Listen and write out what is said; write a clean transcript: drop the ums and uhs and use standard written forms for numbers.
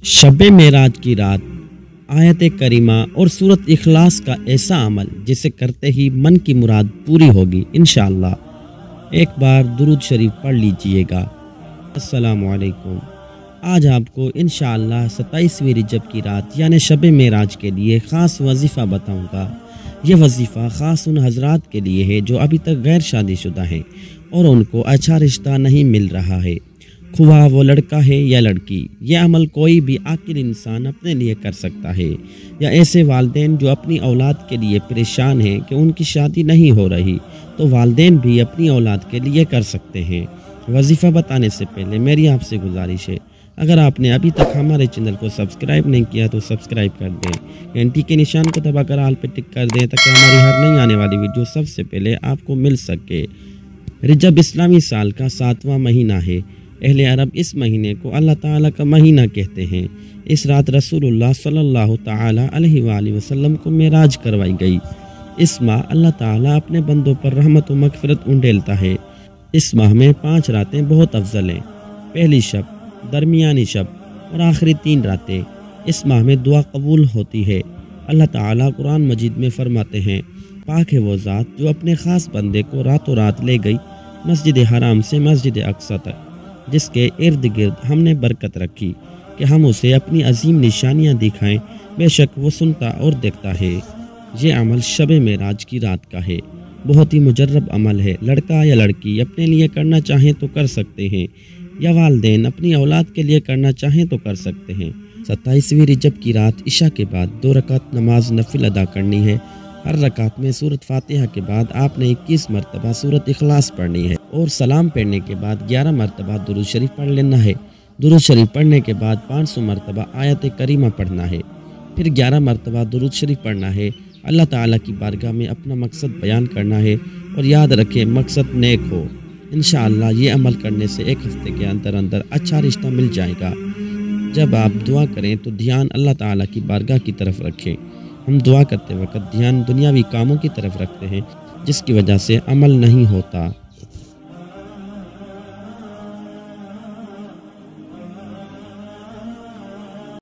शब मेराज की रात, आयत करीमा और सूरत इखलास का ऐसा अमल जिसे करते ही मन की मुराद पूरी होगी इंशाअल्लाह। एक बार दुरूद शरीफ पढ़ लीजिएगा। अस्सलामु अलैकुम। आज आपको इंशाअल्लाह 27वीं रजब की रात यानी शब मेराज के लिए ख़ास वजीफ़ा बताऊंगा। यह वजीफ़ा ख़ास उन हजरात के लिए है जो अभी तक गैर शादीशुदा हैं और उनको अच्छा रिश्ता नहीं मिल रहा है, खुआ वो लड़का है या लड़की। यह अमल कोई भी आकिल इंसान अपने लिए कर सकता है, या ऐसे वालिदैन जो अपनी औलाद के लिए परेशान हैं कि उनकी शादी नहीं हो रही, तो वालिदैन भी अपनी औलाद के लिए कर सकते हैं। वजीफ़ा बताने से पहले मेरी आपसे गुजारिश है, अगर आपने अभी तक हमारे चैनल को सब्सक्राइब नहीं किया तो सब्सक्राइब कर दें, घंटी के निशान को दबाकर आल पे टिक कर दें ताकि हमारी हर नई आने वाली वीडियो सबसे पहले आपको मिल सके। रजब इस्लामी साल का 7वां महीना है। अहले अरब इस महीने को अल्लाह ताला का महीना कहते हैं। इस रात रसूलुल्लाह सल्लल्लाहु ताला अलैहि वसल्लम को मेराज करवाई गई। इस माह अल्लाह ताला अपने बंदों पर रहमत व मगफिरत उंडेलता है। इस माह में 5 रातें बहुत अफजल हैं। पहली शब, दरमियानी शब और आखिरी 3 रातें। इस माह में दुआ कबूल होती है। अल्लाह ताला कुरान मजीद में फरमाते हैं, पाक है वो ज़ात जो अपने ख़ास बंदे को रातों रात ले गई मस्जिद हराम से मस्जिद अक्सा तक, जिसके इर्द गिर्द हमने बरकत रखी कि हम उसे अपनी अजीम निशानियां दिखाएं। बेशक वो सुनता और देखता है। ये अमल शब मेराज की रात का है। बहुत ही मुजर्रब अमल है। लड़का या लड़की अपने लिए करना चाहें तो कर सकते हैं, या वालिदैन अपनी औलाद के लिए करना चाहें तो कर सकते हैं। 27वीं रजब की रात इशा के बाद 2 रकात नमाज नफिल अदा करनी है। हर रकात में सूरत फातिहा के बाद आपने 21 मरतबा सूरत इखलास पढ़नी है और सलाम पढ़ने के बाद 11 मरतबा दुरूद शरीफ पढ़ लेना है। दुरूद शरीफ पढ़ने के बाद 500 मरतबा आयत करीमा पढ़ना है। फिर 11 मरतबा दुरूद शरीफ पढ़ना है। अल्लाह ताला की बारगाह में अपना मकसद बयान करना है और याद रखें मकसद नेक हो। इंशाअल्लाह ये अमल करने से 1 हफ्ते के अंदर अंदर अच्छा रिश्ता मिल जाएगा। जब आप दुआ करें तो ध्यान अल्लाह ताला की बारगाह की तरफ रखें। हम दुआ करते वक्त ध्यान दुनियावी कामों की तरफ रखते हैं, जिसकी वजह से अमल नहीं होता।